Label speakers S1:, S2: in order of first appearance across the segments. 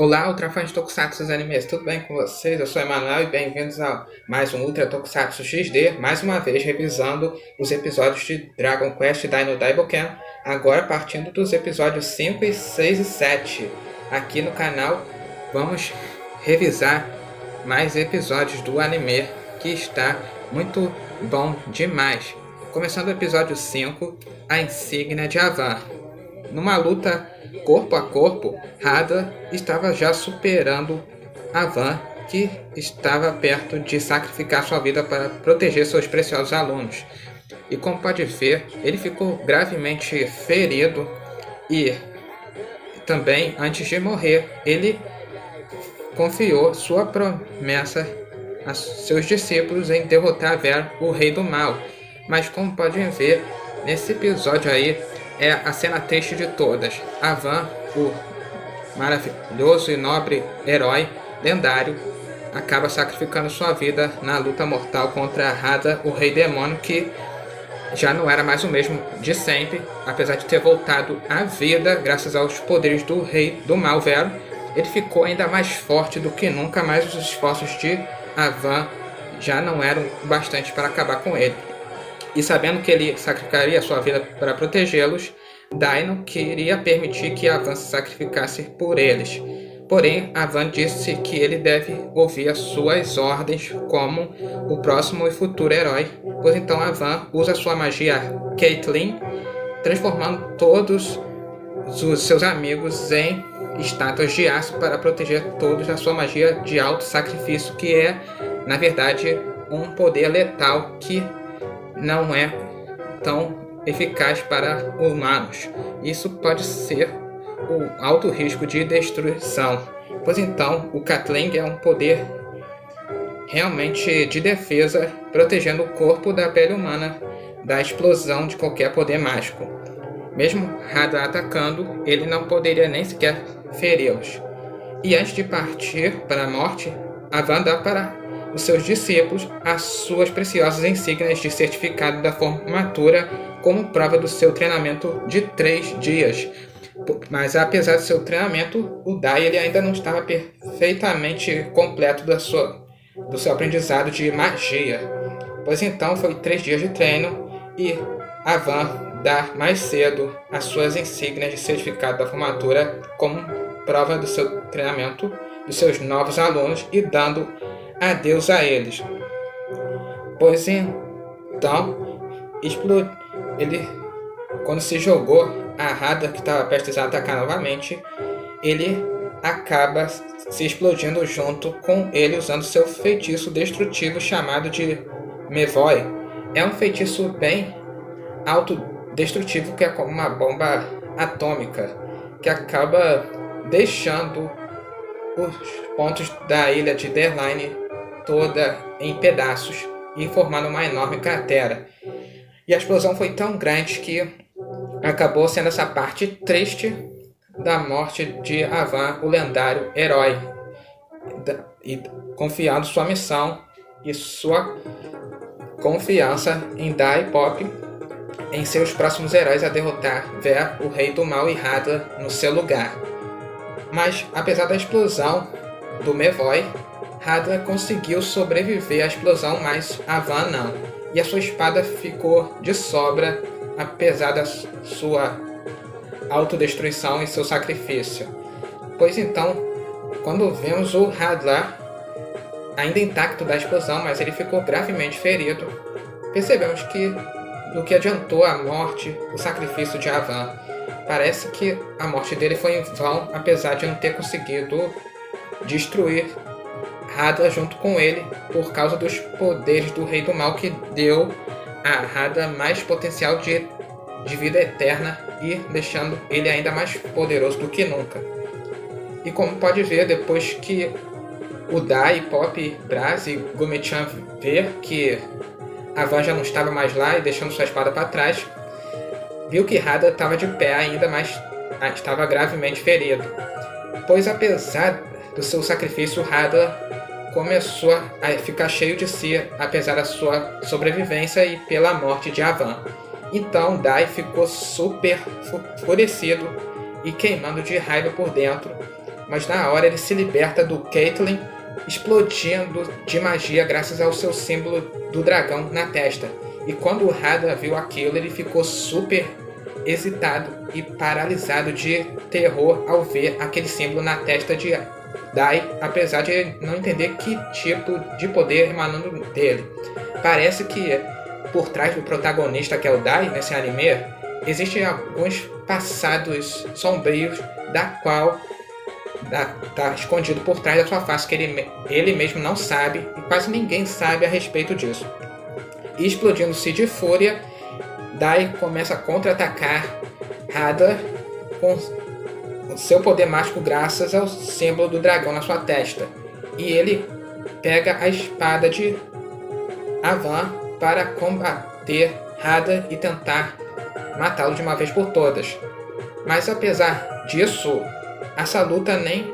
S1: Olá, Ultra fãs de Tokusatsu Animes, tudo bem com vocês? Eu sou Emanuel e bem-vindos a mais um Ultra Tokusatsu XD, mais uma vez revisando os episódios de Dragon Quest Dino Daiboken, agora partindo dos episódios 5, 6 e 7. Aqui no canal vamos revisar mais episódios do anime, que está muito bom demais. Começando o episódio 5, a insígnia de Avan. Numa luta corpo a corpo, Hada estava já superando Avan, que estava perto de sacrificar sua vida para proteger seus preciosos alunos. E como pode ver, ele ficou gravemente ferido e também, antes de morrer, ele confiou sua promessa a seus discípulos em derrotar Ver, o Rei do Mal. Mas como podem ver, nesse episódio aí, é a cena triste de todas. Avan, o maravilhoso e nobre herói lendário, acaba sacrificando sua vida na luta mortal contra Hada, o Rei Demônio, que já não era mais o mesmo de sempre, apesar de ter voltado à vida graças aos poderes do Rei do Mal, Vero. Ele ficou ainda mais forte do que nunca, mas os esforços de Avan já não eram bastante para acabar com ele. E sabendo que ele sacrificaria sua vida para protegê-los, Dino queria permitir que Avan se sacrificasse por eles. Porém, Avan disse que ele deve ouvir as suas ordens como o próximo e futuro herói. Pois então Avan usa sua magia Caitlyn, transformando todos os seus amigos em estátuas de aço para proteger todos da sua magia de alto sacrifício, que é, na verdade, um poder letal que não é tão eficaz para humanos. Isso pode ser o alto risco de destruição, pois então o Caitlyn é um poder realmente de defesa, protegendo o corpo da pele humana da explosão de qualquer poder mágico. Mesmo Hada atacando, ele não poderia nem sequer feri-los. E antes de partir para a morte, Avan dá para os seus discípulos as suas preciosas insígnias de certificado da formatura como prova do seu treinamento de 3 dias. Mas apesar do seu treinamento, o Dai ele ainda não estava perfeitamente completo do seu aprendizado de magia. Pois então foi 3 dias de treino e Avan dá mais cedo as suas insígnias de certificado da formatura como prova do seu treinamento dos seus novos alunos e dando adeus a eles. Pois então, ele, quando se jogou, a Hada, que estava prestes a atacar novamente, ele acaba se explodindo junto com ele, usando seu feitiço destrutivo chamado de Mevoi. É um feitiço bem autodestrutivo, que é como uma bomba atômica, que acaba deixando os pontos da ilha de Deerline toda em pedaços e formando uma enorme cratera. E a explosão foi tão grande que acabou sendo essa parte triste da morte de Avan, o lendário herói, e confiando sua missão e sua confiança em Dai e Pop em seus próximos heróis a derrotar Ver, o Rei do Mal, e Hada no seu lugar. Mas apesar da explosão do Mevoi, Hada conseguiu sobreviver à explosão, mas Avan não. E a sua espada ficou de sobra, apesar da sua autodestruição e seu sacrifício. Pois então, quando vemos o Hada ainda intacto da explosão, mas ele ficou gravemente ferido, percebemos que do que adiantou a morte, o sacrifício de Avan. Parece que a morte dele foi em vão, apesar de não ter conseguido destruir Hada junto com ele, por causa dos poderes do Rei do Mal, que deu a Hada mais potencial de vida eterna e deixando ele ainda mais poderoso do que nunca. E como pode ver, depois que o Dai, Pop, Braz e Gomechan ver que Avan já não estava mais lá e deixando sua espada para trás, viu que Hada estava de pé ainda, mas estava gravemente ferido. Pois apesar do seu sacrifício, Hada começou a ficar cheio de si, apesar da sua sobrevivência e pela morte de Avan. Então Dai ficou super enfurecido e queimando de raiva por dentro, mas na hora ele se liberta do Caitlyn, explodindo de magia graças ao seu símbolo do dragão na testa. E quando o Hadar viu aquilo, ele ficou super excitado e paralisado de terror ao ver aquele símbolo na testa de Dai, apesar de não entender que tipo de poder emanando dele. Parece que por trás do protagonista, que é o Dai, nesse anime, existem alguns passados sombrios da qual tá escondido por trás da sua face, que ele mesmo não sabe e quase ninguém sabe a respeito disso. E explodindo-se de fúria, Dai começa a contra-atacar Hadar com seu poder mágico graças ao símbolo do dragão na sua testa. E ele pega a espada de Avan para combater Hadar e tentar matá-lo de uma vez por todas. Mas apesar disso, essa luta nem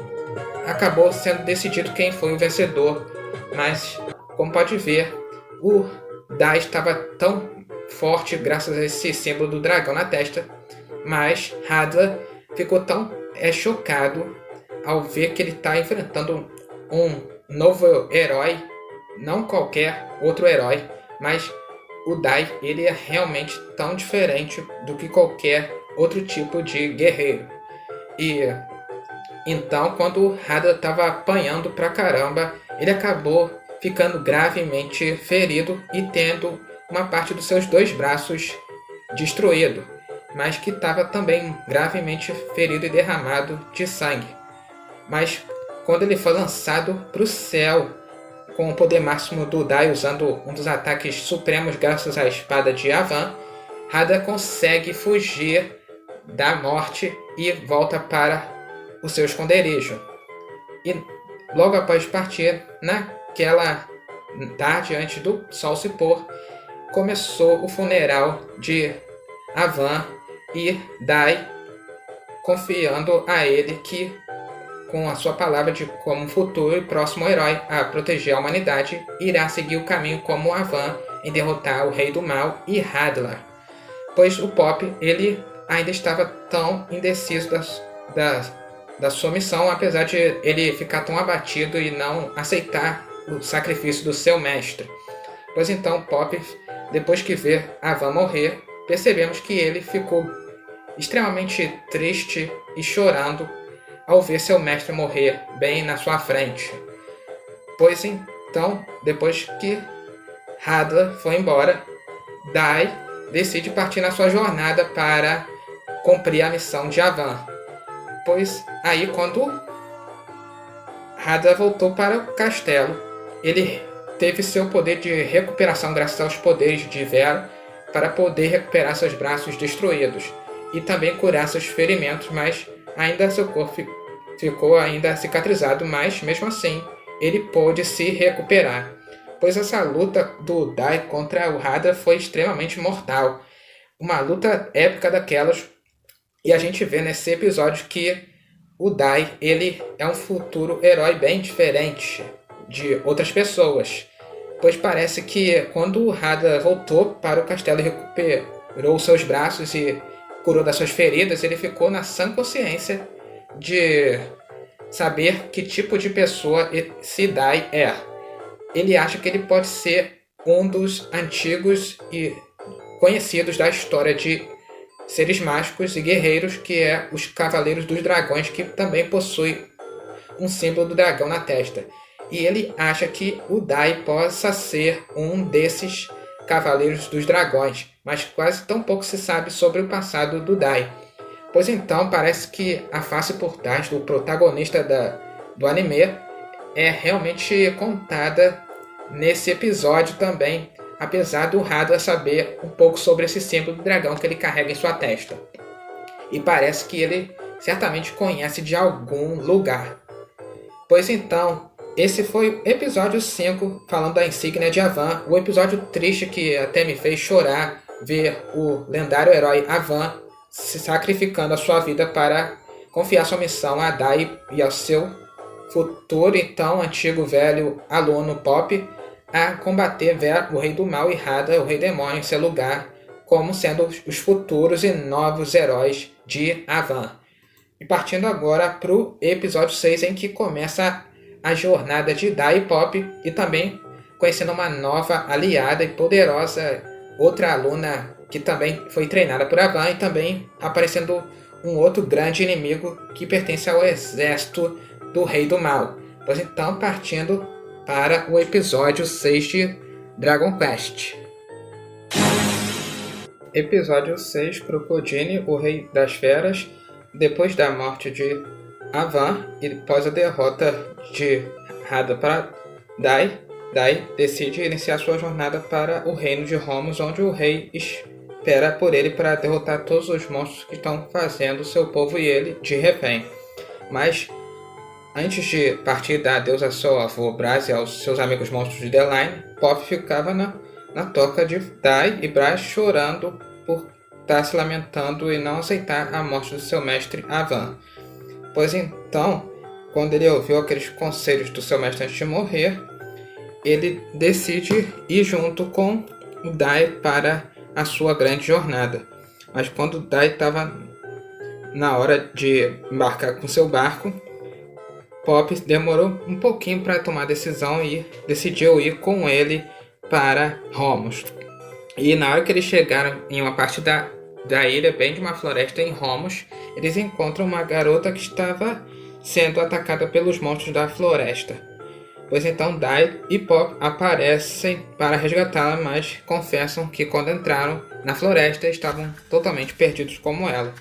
S1: acabou sendo decidido quem foi o vencedor. Mas, como pode ver, o Dai estava tão forte graças a esse símbolo do dragão na testa, mas Hadar ficou tão chocado ao ver que ele está enfrentando um novo herói, não qualquer outro herói, mas o Dai, ele é realmente tão diferente do que qualquer outro tipo de guerreiro. E então, quando o Hadar estava apanhando pra caramba, ele acabou ficando gravemente ferido e tendo uma parte dos seus 2 braços destruído, mas que estava também gravemente ferido e derramado de sangue. Mas quando ele foi lançado para o céu com o poder máximo do Dai, usando um dos ataques supremos graças à espada de Avan, Hadar consegue fugir da morte e volta para o seu esconderijo. E logo após partir, naquela tarde antes do sol se pôr, começou o funeral de Avan e Dai, confiando a ele que, com a sua palavra de como futuro e próximo herói a proteger a humanidade, irá seguir o caminho como Avan em derrotar o Rei do Mal e Hadar. Pois o Pop, ele ainda estava tão indeciso da sua missão, apesar de ele ficar tão abatido e não aceitar o sacrifício do seu mestre. Pois então Pop, depois que vê Avan morrer, percebemos que ele ficou extremamente triste e chorando ao ver seu mestre morrer bem na sua frente. Pois então, depois que Hadar foi embora, Dai decide partir na sua jornada para cumprir a missão de Avan. Pois aí, quando Hadar voltou para o castelo, ele teve seu poder de recuperação graças aos poderes de Vera para poder recuperar seus braços destruídos e também curar seus ferimentos, mas ainda seu corpo ficou ainda cicatrizado, mas mesmo assim ele pôde se recuperar. Pois essa luta do Dai contra o Hadar foi extremamente mortal. Uma luta épica daquelas. E a gente vê nesse episódio que o Dai, ele é um futuro herói bem diferente de outras pessoas. Pois parece que quando o Hadar voltou para o castelo e recuperou seus braços e curou das suas feridas, ele ficou na sã consciência de saber que tipo de pessoa esse Dai é. Ele acha que ele pode ser um dos antigos e conhecidos da história de seres mágicos e guerreiros, que é os Cavaleiros dos Dragões, que também possui um símbolo do dragão na testa. E ele acha que o Dai possa ser um desses Cavaleiros dos Dragões, mas quase tão pouco se sabe sobre o passado do Dai. Pois então parece que a face por trás do protagonista do anime é realmente contada nesse episódio também, apesar do Hadar saber um pouco sobre esse símbolo do dragão que ele carrega em sua testa. E parece que ele certamente conhece de algum lugar. Pois então, esse foi o episódio 5, falando da insígnia de Avan, o episódio triste que até me fez chorar ver o lendário herói Avan se sacrificando a sua vida para confiar sua missão a Dai e ao seu futuro, então, antigo velho aluno Pop, a combater Vera, o Rei do Mal, e Hadar, o Rei Demônio, em seu lugar, como sendo os futuros e novos heróis de Avan. E partindo agora para o episódio 6, em que começa a jornada de Dai e Pop, e também conhecendo uma nova aliada e poderosa, outra aluna que também foi treinada por Avan, e também aparecendo um outro grande inimigo que pertence ao exército do Rei do Mal. Pois então, partindo para o episódio 6 de Dragon Quest. Episódio 6, Crocodile, o Rei das Feras. Depois da morte de Avan e após a derrota de Hadda para Dai, Dai decide iniciar sua jornada para o reino de Romos, onde o rei espera por ele para derrotar todos os monstros que estão fazendo seu povo e ele de refém. Mas antes de partir dar adeus a seu avô Braz e aos seus amigos monstros de The Line, Pop ficava na toca de Dai e Braz chorando por estar se lamentando e não aceitar a morte do seu mestre Avan. Pois então, quando ele ouviu aqueles conselhos do seu mestre antes de morrer, ele decide ir junto com o Dai para a sua grande jornada. Mas quando o Dai estava na hora de embarcar com seu barco, Pop demorou um pouquinho para tomar a decisão e decidiu ir com ele para Romos. E na hora que eles chegaram em uma parte da ilha, bem de uma floresta em Romos, eles encontram uma garota que estava sendo atacada pelos monstros da floresta. Pois então Dai e Pop aparecem para resgatá-la, mas confessam que quando entraram na floresta estavam totalmente perdidos como ela.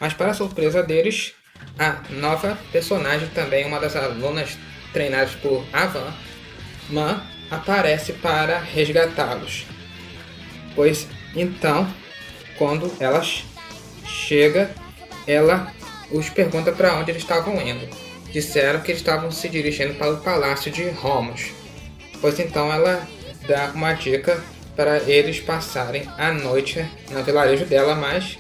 S1: Mas para surpresa deles, a nova personagem, também uma das alunas treinadas por Avan, Man, aparece para resgatá-los. Pois então, quando ela chega, ela os pergunta para onde eles estavam indo. Disseram que eles estavam se dirigindo para o palácio de Romos. Pois então ela dá uma dica para eles passarem a noite no vilarejo dela, mas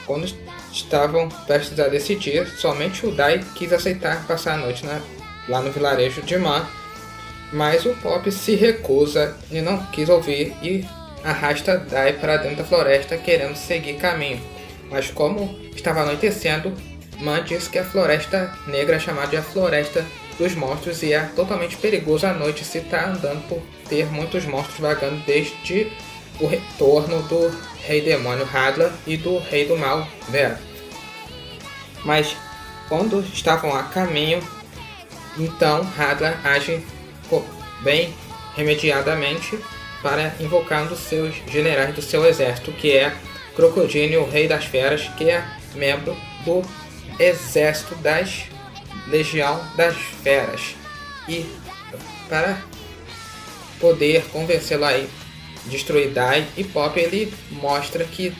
S1: quando estavam prestes a decidir, somente o Dai quis aceitar passar a noite lá no vilarejo de Man, mas o Pop se recusa e não quis ouvir e arrasta Dai para dentro da floresta querendo seguir caminho. Mas como estava anoitecendo, Man disse que a Floresta Negra é chamada de a Floresta dos Monstros e é totalmente perigoso à noite se está andando por ter muitos monstros vagando desde o retorno do Rei Demônio Hadla e do Rei do Mal Vera. Mas quando estavam a caminho, então Hadla age bem remediadamente para invocar um dos seus generais do seu exército, que é Crocodile, o Rei das Feras, que é membro do exército das Legião das Feras. E para poder convencê-lo a destruir Dai e Pop, ele mostra que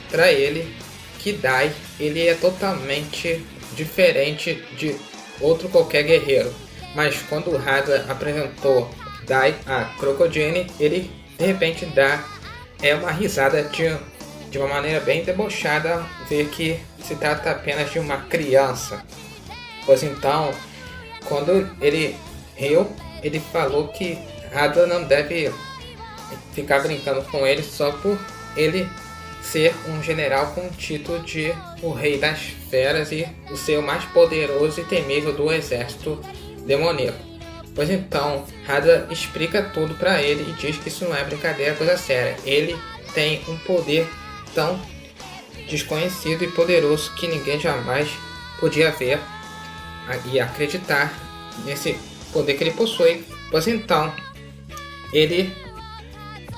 S1: para ele que Dai ele é totalmente diferente de outro qualquer guerreiro. Mas quando o Hadla apresentou Dai a Crocodile, ele de repente dá uma risada de uma maneira bem debochada, ver que se trata apenas de uma criança. Pois então, quando ele riu, ele falou que Hadla não deve ficar brincando com ele só por ele ser um general com o título de o Rei das Feras e o ser o mais poderoso e temível do exército demoníaco. Pois então, Hadla explica tudo para ele e diz que isso não é brincadeira, é coisa séria. Ele tem um poder tão desconhecido e poderoso que ninguém jamais podia ver e acreditar nesse poder que ele possui. Pois então, ele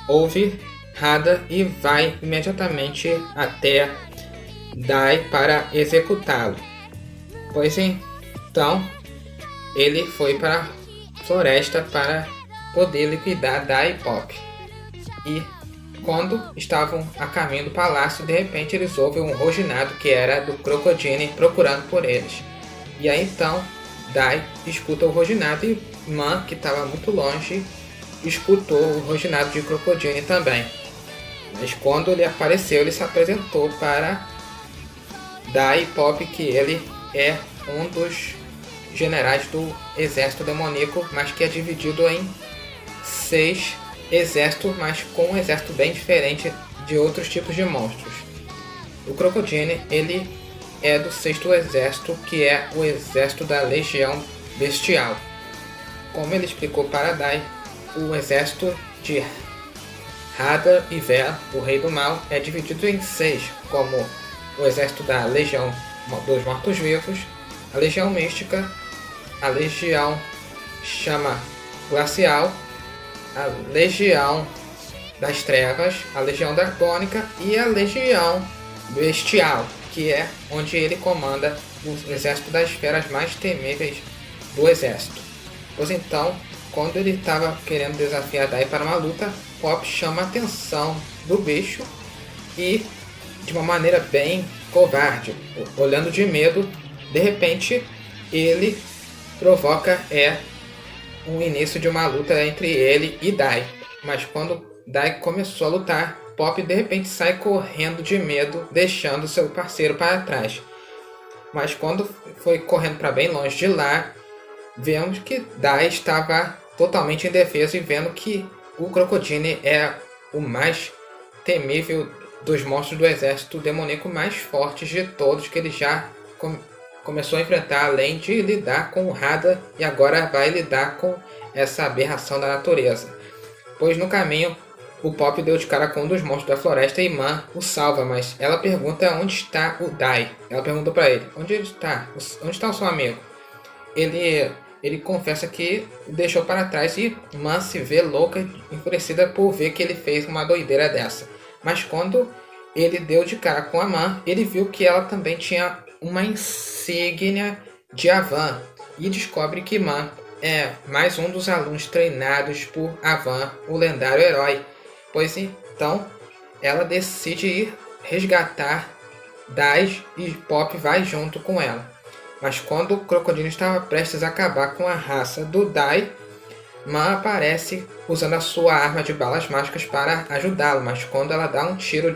S1: ouve Hadla e vai imediatamente até Dai para executá-lo. Pois então, ele foi para a floresta para poder liquidar Dai e Pop. E quando estavam a caminho do palácio, de repente eles ouvem um roginado que era do Crocodile procurando por eles. E aí então Dai escuta o roginado e Man, que estava muito longe, escutou o roginado de Crocodile também. Mas quando ele apareceu, ele se apresentou para Dai e Pop que ele é um dos generais do exército demoníaco, mas que é dividido em 6 exércitos, mas com um exército bem diferente de outros tipos de monstros. O Crocodile, ele é do 6º Exército, que é o exército da Legião Bestial. Como ele explicou para Dai, o exército de Hadar e Vel, o Rei do Mal, é dividido em 6, como o exército da Legião dos Mortos-Vivos, a Legião Mística, a Legião Chama Glacial, a Legião das Trevas, a Legião Dracônica e a Legião Bestial, que é onde ele comanda o exército das esferas mais temíveis do exército. Pois então, quando ele estava querendo desafiar Dai para uma luta, Pop chama a atenção do bicho e, de uma maneira bem covarde, olhando de medo, de repente ele provoca o início de uma luta entre ele e Dai. Mas quando Dai começou a lutar, Pop de repente sai correndo de medo, deixando seu parceiro para trás. Mas quando foi correndo para bem longe de lá, vemos que Dai estava totalmente indefeso e vendo que o Crocodile é o mais temível dos monstros do exército demoníaco mais fortes de todos que ele já começou a enfrentar, além de lidar com o Hadar, e agora vai lidar com essa aberração da natureza. Pois no caminho, o Pop deu de cara com um dos monstros da floresta e Man o salva, mas ela pergunta onde está o Dai. Ela perguntou para ele, onde está o seu amigo? Ele confessa que o deixou para trás e Man se vê louca e enfurecida por ver que ele fez uma doideira dessa. Mas quando ele deu de cara com a Man, ele viu que ela também tinha uma insígnia de Avan e descobre que Man é mais um dos alunos treinados por Avan, o lendário herói. Pois então ela decide ir resgatar Dai e Pop vai junto com ela. Mas quando o Crocodile estava prestes a acabar com a raça do Dai, Man aparece usando a sua arma de balas mágicas para ajudá-lo. Mas quando ela dá um tiro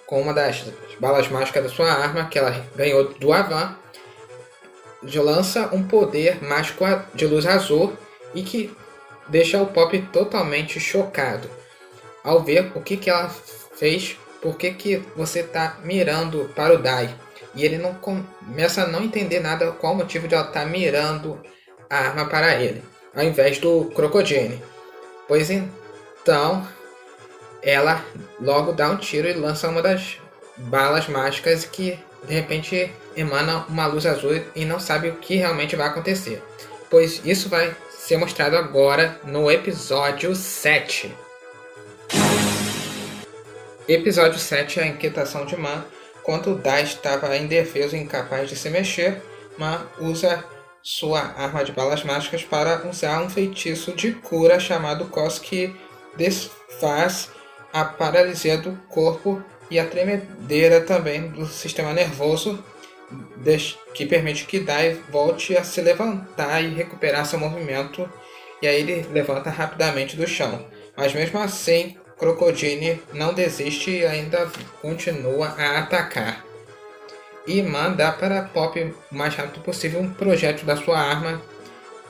S1: com uma das balas mágicas da sua arma, que ela ganhou do Avan, lança um poder mágico de luz azul e que deixa o Pop totalmente chocado. Ao ver o que ela fez, por que você está mirando para o Dai? E ele não começa a não entender nada qual o motivo de ela estar mirando a arma para ele, ao invés do Crocodile. Pois então, ela logo dá um tiro e lança uma das balas mágicas que de repente emana uma luz azul e não sabe o que realmente vai acontecer. Pois isso vai ser mostrado agora no episódio 7. Episódio 7 é a inquietação de Man. Quando Dai estava indefeso e incapaz de se mexer, Man usa sua arma de balas mágicas para usar um feitiço de cura chamado Cos que desfaz a paralisia do corpo e a tremedeira também do sistema nervoso, que permite que Dai volte a se levantar e recuperar seu movimento, e aí ele levanta rapidamente do chão. Mas mesmo assim, Crocodile não desiste e ainda continua a atacar. E Man dá para Pop o mais rápido possível um projétil da sua arma,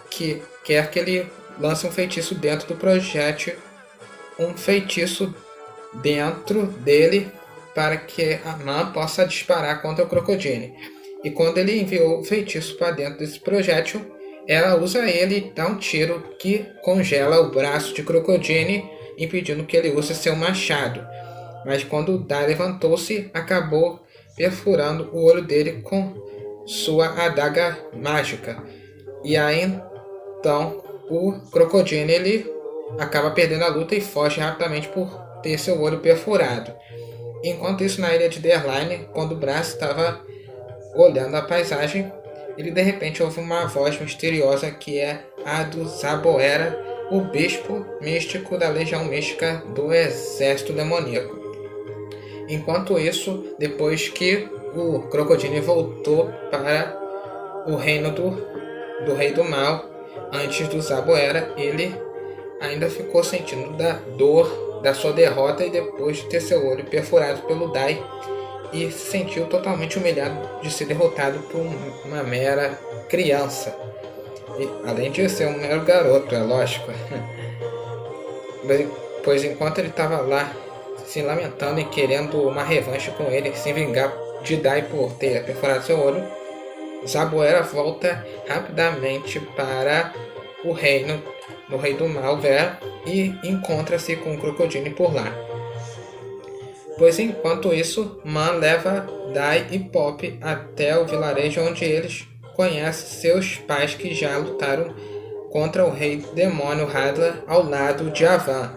S1: que quer que ele lance um feitiço dentro do projétil, um feitiço dentro dele para que a Man possa disparar contra o Crocodile. E quando ele enviou o feitiço para dentro desse projétil, ela usa ele e dá um tiro que congela o braço de Crocodile, impedindo que ele use seu machado. Mas quando Dai levantou-se, acabou perfurando o olho dele com sua adaga mágica. E aí então o Crocodile ele acaba perdendo a luta e foge rapidamente por ter seu olho perfurado. Enquanto isso, na ilha de Derline, quando o Brass estava olhando a paisagem, ele de repente ouve uma voz misteriosa que é a do Zaboera, o bispo místico da Legião Mística do Exército Demoníaco. Enquanto isso, depois que o Crocodile voltou para o reino do Rei do Mal, antes do Zaboera, ele ainda ficou sentindo da dor da sua derrota e depois de ter seu olho perfurado pelo Dai, e se sentiu totalmente humilhado de ser derrotado por uma mera criança. E, além de ser um mero garoto, é lógico. Pois enquanto ele estava lá se lamentando e querendo uma revanche com ele, se vingar de Dai por ter perfurado seu olho, Zabuera volta rapidamente para o reino do Rei do Mal, Vera, e encontra-se com o Crocodile por lá. Pois enquanto isso, Man leva Dai e Pop até o vilarejo onde eles conhecem seus pais que já lutaram contra o rei demônio Hadla ao lado de Avan.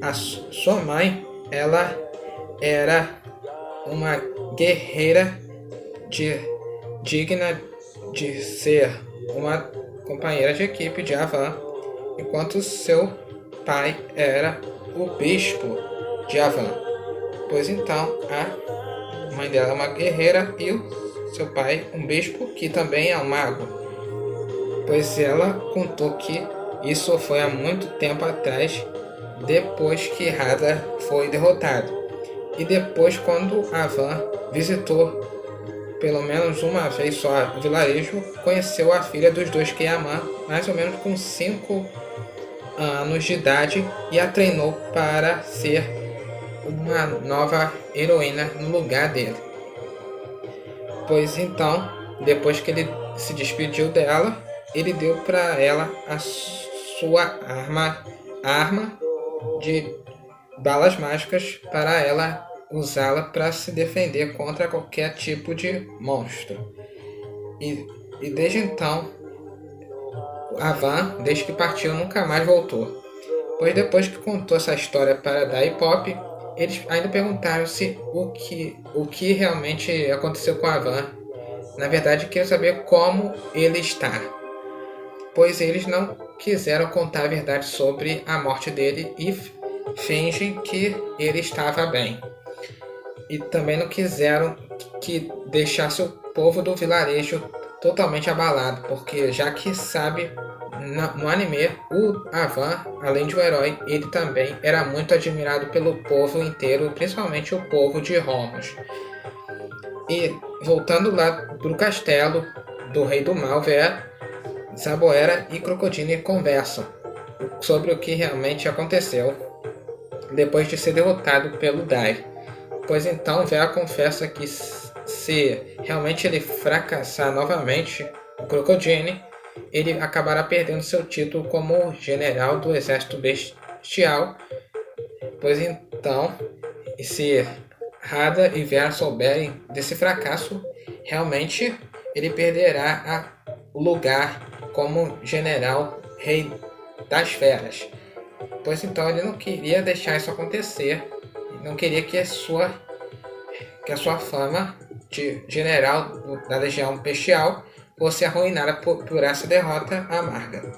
S1: A sua mãe, ela era uma guerreira digna de ser uma companheira de equipe de Avan, enquanto seu pai era o bispo de Avan. Pois então, a mãe dela é uma guerreira e o seu pai um bispo que também é um mago. Pois ela contou que isso foi há muito tempo atrás, depois que Hadar foi derrotado. E depois, quando Avan visitou pelo menos uma vez só o vilarejo, conheceu a filha dos dois, que é Aman, mais ou menos com 5 anos de idade, e a treinou para ser uma nova heroína no lugar dele. Pois então, depois que ele se despediu dela, ele deu para ela a sua arma de balas mágicas para ela usá-la para se defender contra qualquer tipo de monstro. E desde então, Avan, desde que partiu, nunca mais voltou. Pois depois que contou essa história para Dai e Pop, eles ainda perguntaram-se o que realmente aconteceu com Avan. Na verdade, queriam saber como ele está, pois eles não quiseram contar a verdade sobre a morte dele e fingem que ele estava bem. E também não quiseram que deixasse o povo do vilarejo totalmente abalado, porque já que sabe, no anime, o Avan, além de um herói, ele também era muito admirado pelo povo inteiro, principalmente o povo de Romos. E voltando lá pro castelo do Rei do Mal, Zabuera e Crocodile conversam sobre o que realmente aconteceu depois de ser derrotado pelo Dai. Pois então Vera confessa que se realmente ele fracassar novamente, o Crocodile, ele acabará perdendo seu título como general do exército bestial. Pois então, se Hada e Vera souberem desse fracasso, realmente ele perderá o lugar como general rei das feras. Pois então ele não queria deixar isso acontecer, não queria que a sua fama de general da legião bestial fosse arruinada por essa derrota amarga.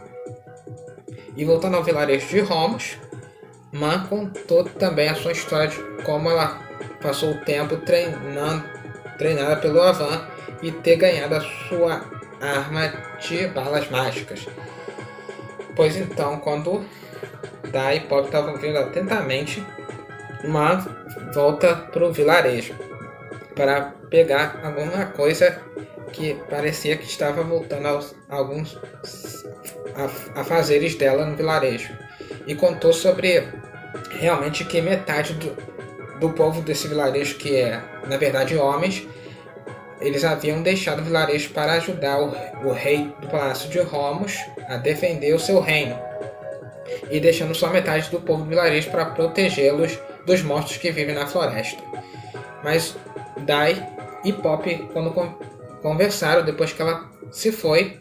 S1: E voltando ao vilarejo de Romos, Man contou também a sua história de como ela passou o tempo treinada pelo Avan e ter ganhado a sua arma de balas mágicas. Pois então, quando Dai e Pop estavam vindo atentamente, Man volta para o vilarejo para pegar alguma coisa que parecia que estava voltando aos alguns afazeres dela no vilarejo, e contou sobre realmente que metade do povo desse vilarejo, que é na verdade homens, eles haviam deixado o vilarejo para ajudar o rei do Palácio de Romos a defender o seu reino, e deixando só metade do povo do vilarejo para protegê-los dos monstros que vivem na floresta. Mas Dai e Pop, quando conversaram depois que ela se foi,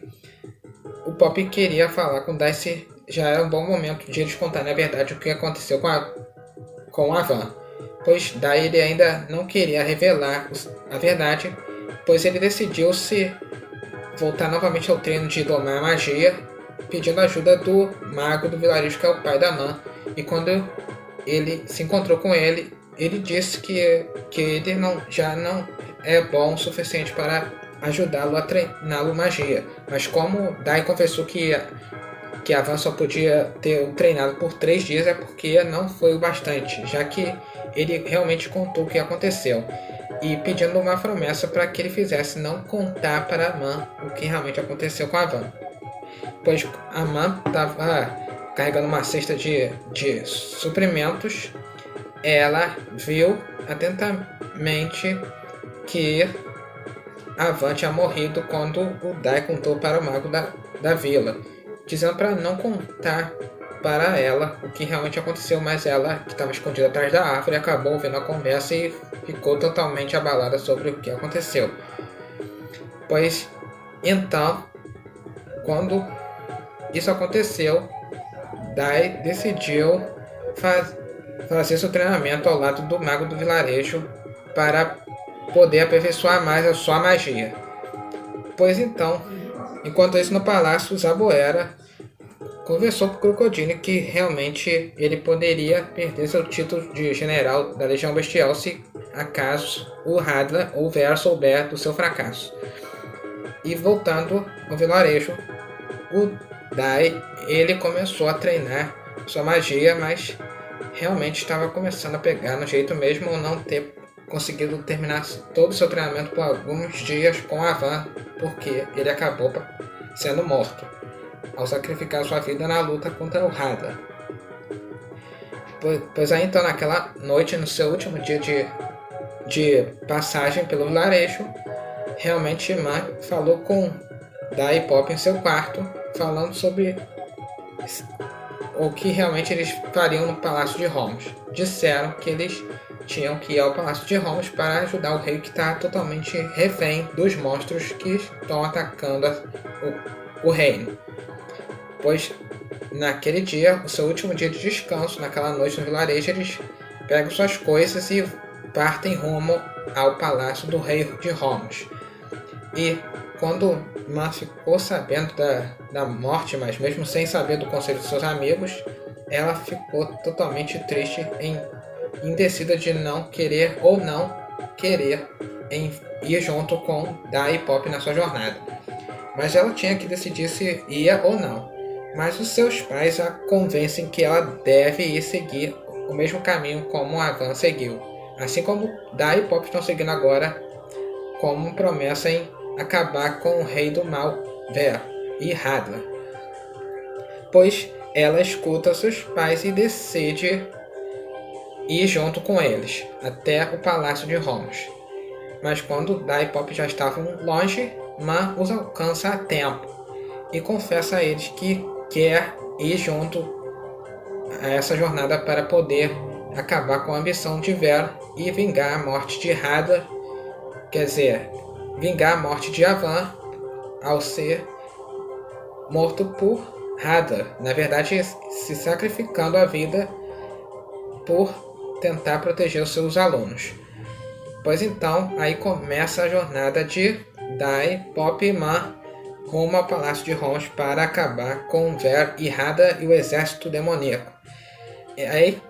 S1: o Pop queria falar com Dai se já era um bom momento de eles contarem a verdade o que aconteceu com Avan. Pois Dai ele ainda não queria revelar a verdade, pois ele decidiu se voltar novamente ao treino de domar a magia, pedindo ajuda do mago do vilarejo, que é o pai da Man. E quando ele se encontrou com ele, ele disse que ele já não é bom o suficiente para ajudá-lo a treiná-lo magia. Mas como Dai confessou que Avan só podia ter o treinado por 3 dias, é porque não foi o bastante, já que ele realmente contou o que aconteceu, e pedindo uma promessa para que ele fizesse não contar para a Man o que realmente aconteceu com Avan. Pois a Man estava carregando uma cesta de suprimentos, ela viu atentamente que Avan tinha morrido quando o Dai contou para o mago da vila, dizendo para não contar para ela o que realmente aconteceu, mas ela, que estava escondida atrás da árvore, acabou ouvindo a conversa e ficou totalmente abalada sobre o que aconteceu. Pois então, quando isso aconteceu, Dai decidiu fazer seu treinamento ao lado do mago do vilarejo para poder aperfeiçoar mais a sua magia. Pois então, enquanto isso no palácio, Zaboera conversou com o Crocodile que realmente ele poderia perder seu título de general da Legião Bestial se acaso o Hadla ou Ver souber do seu fracasso. E voltando ao vilarejo, o Dai ele começou a treinar sua magia, mas realmente estava começando a pegar no jeito mesmo, ou não ter conseguido terminar todo o seu treinamento por alguns dias com Avan, porque ele acabou sendo morto ao sacrificar sua vida na luta contra o Hadla. Pois aí então, naquela noite, no seu último dia de passagem pelo vilarejo, realmente Iman falou com Dai e Pop em seu quarto, falando sobre o que realmente eles fariam no Palácio de Holmes. Disseram que eles tinham que ir ao Palácio de Holmes para ajudar o rei que está totalmente refém dos monstros que estão atacando o reino. Pois naquele dia, o seu último dia de descanso, naquela noite no vilarejo, eles pegam suas coisas e partem rumo ao Palácio do Rei de Holmes. E quando Man ficou sabendo da morte, mas mesmo sem saber do conselho de seus amigos, ela ficou totalmente triste, indecisa de não querer ou não querer ir junto com Dai e Pop na sua jornada. Mas ela tinha que decidir se ia ou não. Mas os seus pais a convencem que ela deve ir seguir o mesmo caminho como Avan seguiu. Assim como Dai e Pop estão seguindo agora como promessa em acabar com o rei do mal, Ver e Hadla. Pois ela escuta seus pais e decide ir junto com eles até o Palácio de Holmes. Mas quando Dai e Pop já estavam longe, Man os alcança a tempo e confessa a eles que quer ir junto a essa jornada para poder acabar com a ambição de Ver e vingar a morte de Hadla, quer dizer, vingar a morte de Avan ao ser morto por Hadla, na verdade se sacrificando a vida por tentar proteger os seus alunos. Pois então, aí começa a jornada de Dai, Pop e Man rumo ao Palácio de Holmes para acabar com Ver e Hadla e o exército demoníaco. É aí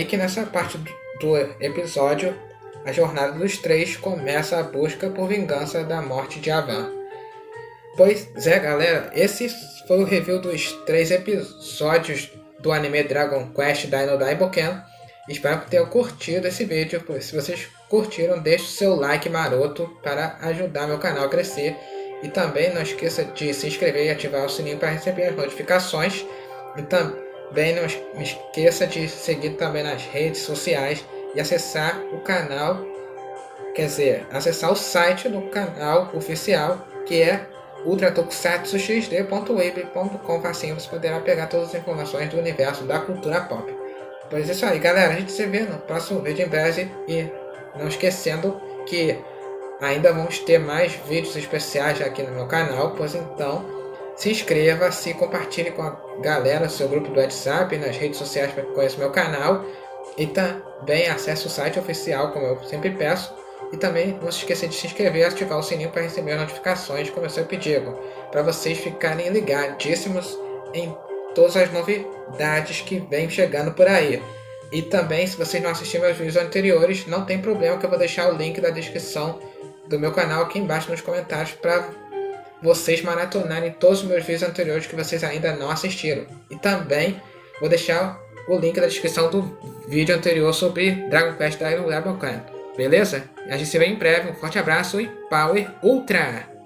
S1: que nessa parte do episódio, a jornada dos três começa a busca por vingança da morte de Avan. Pois é, galera, esse foi o review dos 3 episódios do anime Dragon Quest Dino Daiboken. Espero que tenham curtido esse vídeo. Se vocês curtiram, deixe o seu like maroto para ajudar meu canal a crescer. E também não esqueça de se inscrever e ativar o sininho para receber as notificações. E também não esqueça de seguir também nas redes sociais e acessar o canal, quer dizer, acessar o site do canal oficial, que é ultratokusatsuxd.web.com. Assim você poderá pegar todas as informações do universo da cultura pop. Pois é isso aí, galera. A gente se vê no próximo vídeo em breve. E não esquecendo que ainda vamos ter mais vídeos especiais aqui no meu canal. Pois então, se inscreva, se compartilhe com a galera do seu grupo do WhatsApp, nas redes sociais para que conheça o meu canal. E também acesse o site oficial, como eu sempre peço. E também não se esqueça de se inscrever e ativar o sininho para receber as notificações, como eu sempre digo, para vocês ficarem ligadíssimos em todas as novidades que vem chegando por aí. E também, se vocês não assistiram meus vídeos anteriores, não tem problema, que eu vou deixar o link da descrição do meu canal aqui embaixo nos comentários para vocês maratonarem todos os meus vídeos anteriores que vocês ainda não assistiram. E também vou deixar o link da descrição do vídeo anterior sobre Dragon Quest Dino Daiboken. Beleza? A gente se vê em breve. Um forte abraço e Power Ultra!